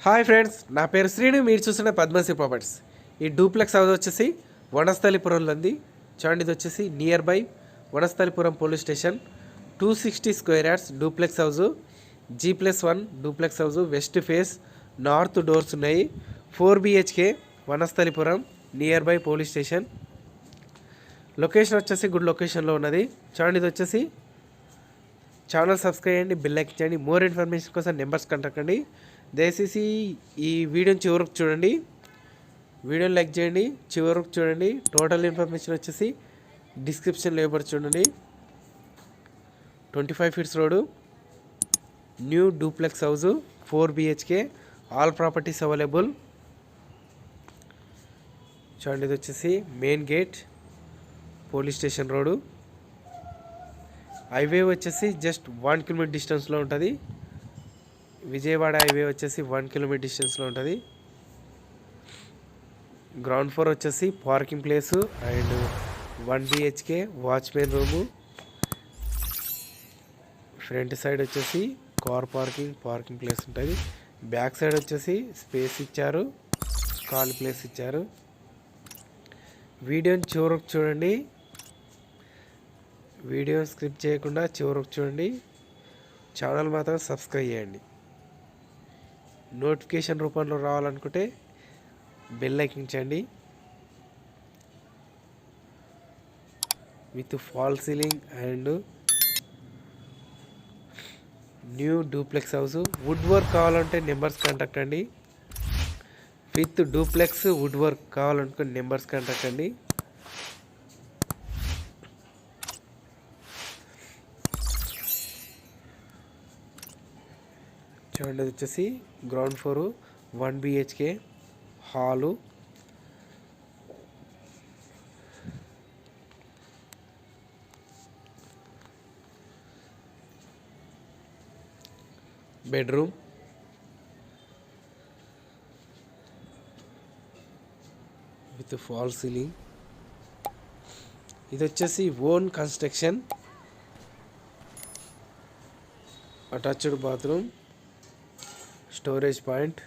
Hi friends, నా పేరు శ్రీను. మీరు చూస్తున్న పద్మశ్రీ ప్రాపర్టీస్. ఈ డూప్లెక్స్ హౌస్ వచ్చేసి వనస్థలిపురంలో ఉంది. చూడండి, ఇది వచ్చేసి near by Vanasthalipuram police station. 260 square yards duplex house, G+1 duplex house. West face, north doors ఉన్నాయి. 4 BHK, Vanasthalipuram, near by police station. Location వచ్చేసి గుడ్ లొకేషన్లో ఉన్నది. చూడండి, ఇది వచ్చేసి ఛానల్ సబ్స్క్రైబ్ చేయండి, బెల్ ఐకాన్ చేయండి. మోర్ ఇన్ఫర్మేషన్ కోసం నెంబర్స్ కాంటాక్ట్ కండి. దయచేసి ఈ వీడియోని చివరకు చూడండి, వీడియోని లైక్ చేయండి, చివరకు చూడండి. టోటల్ ఇన్ఫర్మేషన్ వచ్చేసి డిస్క్రిప్షన్లో ఇవ్వబడి చూడండి. 25 feets road, new duplex house, 4 BHK, all properties available. చూడండి, ఇది వచ్చేసి main gate, police station road. Highway వచ్చేసి జస్ట్ 1 కిలోమీటర్ డిస్టెన్స్లో ఉంటుంది. విజయవాడ హైవే వచ్చేసి 1 కిలోమీటర్ డిస్టెన్స్లో ఉంటుంది. గ్రౌండ్ ఫ్లోర్ వచ్చేసి parking place and 1 BHK watchman room. Front side వచ్చేసి కార్ పార్కింగ్ ప్లేస్ ఉంటుంది. బ్యాక్ సైడ్ వచ్చేసి స్పేస్ ఇచ్చారు, ఖాళీ ప్లేస్ ఇచ్చారు. వీడియోని చివరకు చూడండి, వీడియో స్కిప్ చేయకుండా చివరకు చూడండి. ఛానల్ మాత్రం సబ్స్క్రైబ్ చేయండి. నోటిఫికేషన్ రూపంలో రావాలనుకుంటే బెల్ ఐకాన్ చేయండి. With fall ceiling and new duplex house. Wood work కావాలంటే నెంబర్స్ కాంటాక్ట్ అండి. విత్ డూప్లెక్స్ వుడ్ వర్క్ కావాలనుకుంటే నెంబర్స్ కాంటాక్ట్ అండి. చూడండి, అది వచ్చేసి ground floor, 1 BHK hall. Bedroom, with fall ceiling. ఇది వచ్చేసి own construction, attached bathroom, storage point,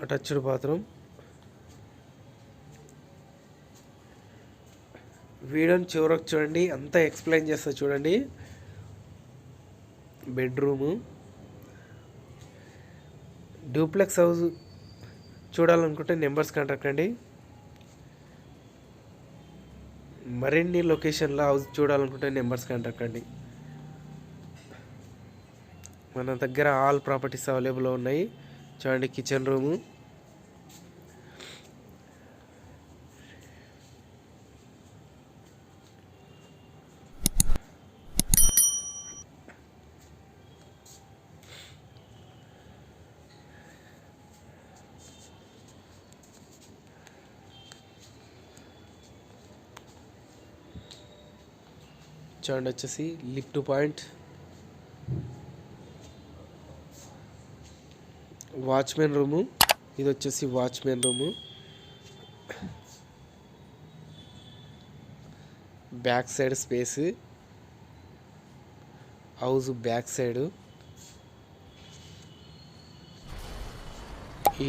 attached bathroom. వీడియోని చివరకు చూడండి, అంతా ఎక్స్ప్లెయిన్ చేస్తా చూడండి. బెడ్రూము, డూప్లెక్స్ హౌస్ చూడాలనుకుంటే నెంబర్స్ కాంటాక్ట్ అండి. మరిన్ని లొకేషన్లో హౌస్ చూడాలనుకుంటే నెంబర్స్ కాంటాక్ట్ అండి. మన దగ్గర ఆల్ ప్రాపర్టీస్ అవైలబుల్లో ఉన్నాయి. చూడండి, కిచెన్ రూము, చూడండి వచ్చేసి లిఫ్ట్ పాయింట్, వాచ్మెన్ రూము. ఇది వచ్చేసి watchman room. Back side space, house back side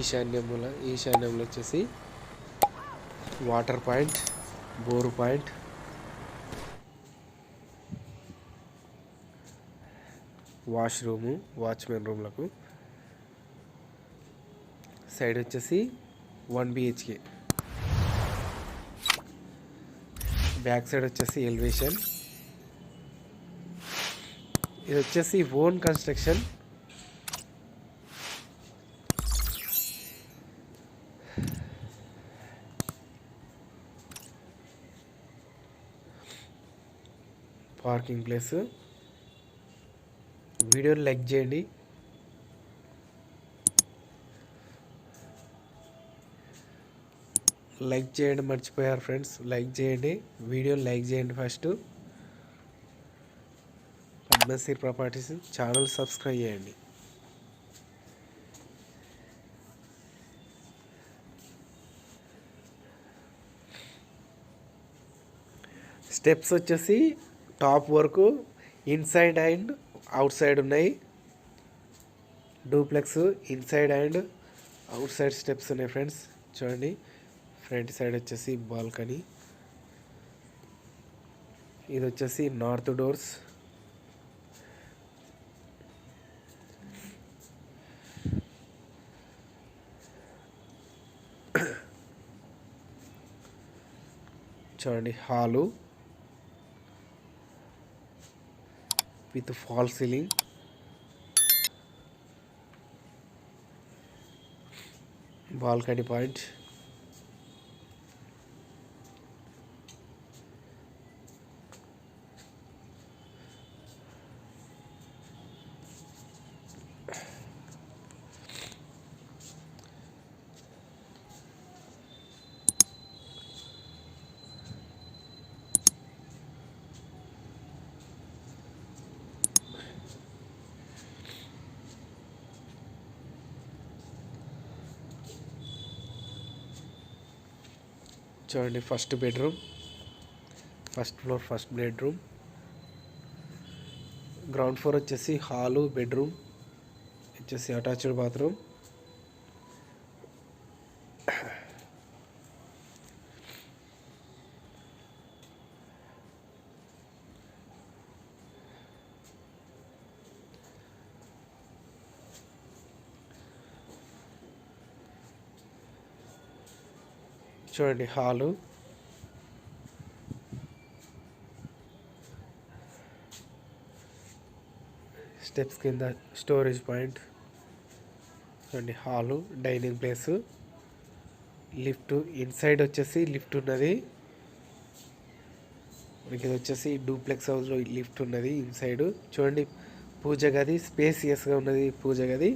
ఈశాన్యంలో వచ్చేసి water point, bore point, washroom, watchman రూమ్లకు. సైడ్ వచ్చేసి 1 BHK. బ్యాక్ సైడ్ వచ్చేసి ఎలివేషన్. ఇది వచ్చేసి ఓన్ కన్స్ట్రక్షన్. Parking place. వీడియోని లైక్ చేయండి, లైక్ చేయడం మర్చిపోయారు ఫ్రెండ్స్. లైక్ చేయండి, వీడియోని లైక్ చేయండి. First Padmasri Properties channel subscribe చేయండి. స్టెప్స్ వచ్చేసి టాప్ వరకు ఇన్సైడ్ అండ్ అవుట్ సైడ్ ఉన్నాయి. Duplex inside and outside steps ఉన్నాయి ఫ్రెండ్స్. చూడండి, ఫ్రంట్ సైడ్ వచ్చేసి బాల్కనీ. ఇది వచ్చేసి నార్త్ డోర్స్. చూడండి, hall with fall ceiling. Balcony point. చూడండి, first bedroom, first floor first bedroom. Ground floor వచ్చేసి హాలు, బెడ్రూమ్ వచ్చేసి అటాచ్డ్ బాత్రూమ్. చూడండి, హాలు, స్టెప్స్ కింద స్టోరేజ్ పాయింట్. చూడండి, hall, dining place, lift. Inside వచ్చేసి లిఫ్ట్ ఉన్నది. మనకి ఇది వచ్చేసి డూప్లెక్స్ హౌస్లో లిఫ్ట్ ఉన్నది ఇన్సైడ్. చూడండి, పూజ గది స్పేసియస్గా ఉన్నది. పూజ గది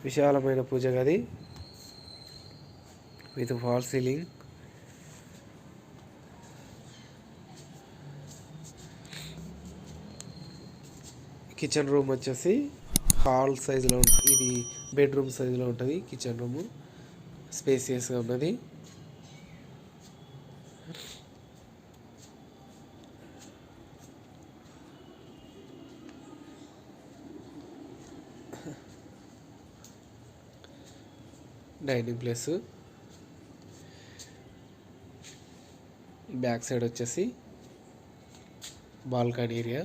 విశాలమైన పూజ గది with fall ceiling. Kitchen room వచ్చేసి హాల్ సైజులో ఉంటుంది. ఇది బెడ్రూమ్ సైజులో ఉంటుంది. కిచెన్ రూము స్పేసియస్గా ఉన్నది. Dining place. బ్యాక్ సైడ్ వచ్చేసి బాల్కనీ ఏరియా.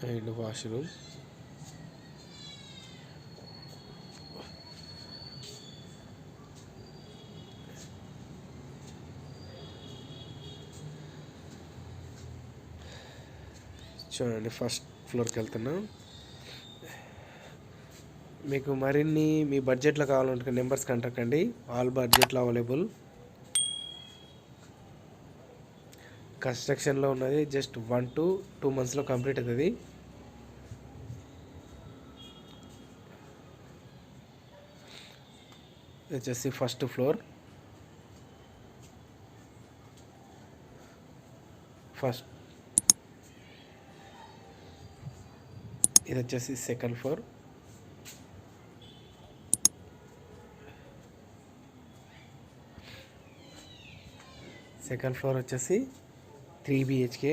And washroom. చూడండి, ఫస్ట్ ఫ్లోర్కి వెళ్తున్నాం. మీకు మరిన్ని మీ బడ్జెట్లో కావాలంటే నెంబర్స్ కాంటాక్ట్ అండి. ఆల్ బడ్జెట్లో అవైలబుల్. కన్స్ట్రక్షన్లో ఉన్నది. జస్ట్ 1 to 2 monthsలో కంప్లీట్ అవుతుంది. వచ్చేసి ఫస్ట్ ఫ్లోర్. ఇది వచ్చేసి సెకండ్ ఫ్లోర్. సెకండ్ ఫ్లోర్ వచ్చేసి 3 BHK.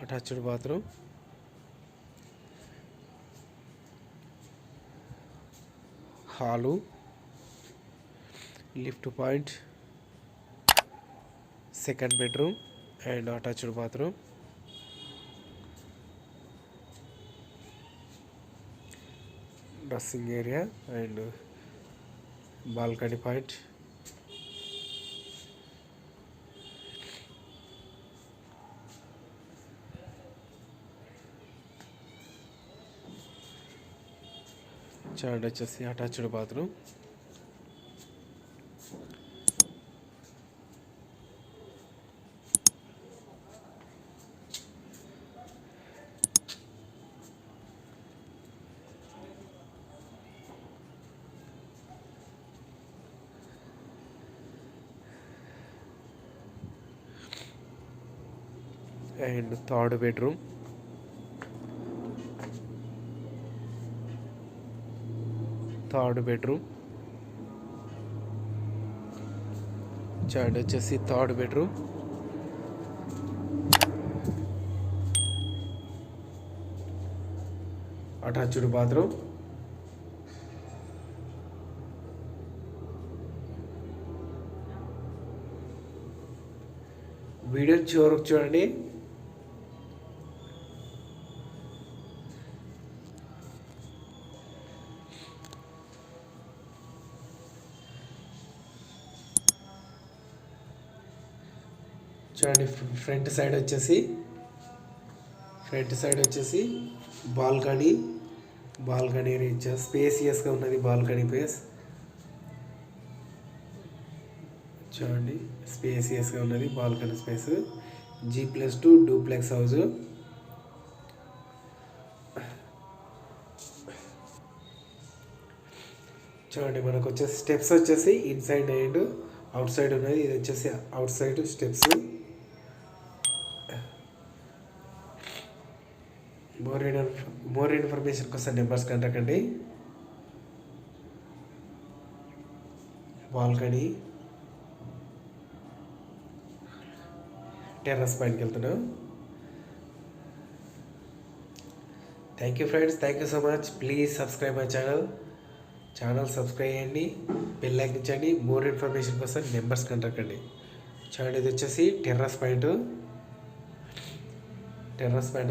Attached bathroom. Hall, lift point, second bedroom and attached bathroom. Dressing area and balcony point. చూడండి, వచ్చేసి attached bathroom. And third bedroom. చూడండి వచ్చేసి third bedroom. Attached bathroom. Video చివరకు చూడండి. చూడండి ఫ్రంట్ సైడ్ వచ్చేసి balcony స్పేసియస్గా ఉన్నది. బాల్కనీ ప్లేస్ చూడండి, స్పేసియస్గా ఉన్నది balcony space. G+2 duplex house. చూడండి మనకు వచ్చేసి స్టెప్స్ వచ్చేసి ఇన్సైడ్ అండ్ అవుట్ సైడ్ ఉన్నది. ఇది వచ్చేసి out side steps. More information కోసం నెంబర్స్ కాంటాక్ట్ అండి. బాల్కనీ టెర్రస్ పైనకి వెళ్తున్నాం. Thank you friends, thank you so much. Please subscribe my channel subscribe చేయండి, బెల్ ఐకాన్ ఇచ్చండి. మోర్ ఇన్ఫర్మేషన్ కోసం నెంబర్స్ కాంటాక్ట్ అండి. చూడండి ఇది వచ్చేసి టెర్రస్ పాయింట్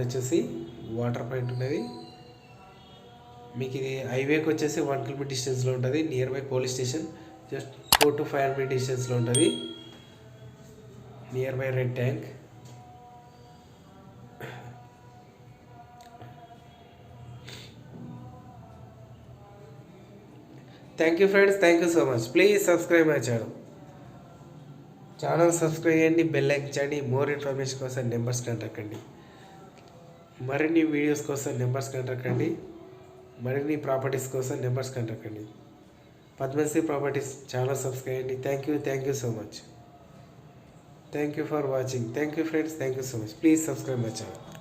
వచ్చేసి వాటర్ పాయింట్ ఉన్నది. మీకు ఇది హైవేకి వచ్చేసి 1 కిలోమీటర్ డిస్టెన్స్లో ఉంటుంది. Near by police station just 4 to 5 minute డిస్టెన్స్లో ఉంటుంది. Near by red tank. Thank you friends, thank you so much. Please subscribe my channel subscribe చేయండి, బెల్ ఐకాన్ ఇచ్చండి. మోర్ ఇన్ఫర్మేషన్ కోసం నెంబర్స్ కాంటాక్ట్ అండి. మరిన్ని వీడియోస్ కోసం numbers contact అండి. మరిన్ని properties కోసం నెంబర్స్ కాంటాక్ట్ అండి. పద్మశ్రీ ప్రాపర్టీస్ ఛానల్ సబ్స్క్రైబ్ చేయండి. Thank you so much. Thank you for watching. Thank you friends, thank you so much. Please subscribe my channel.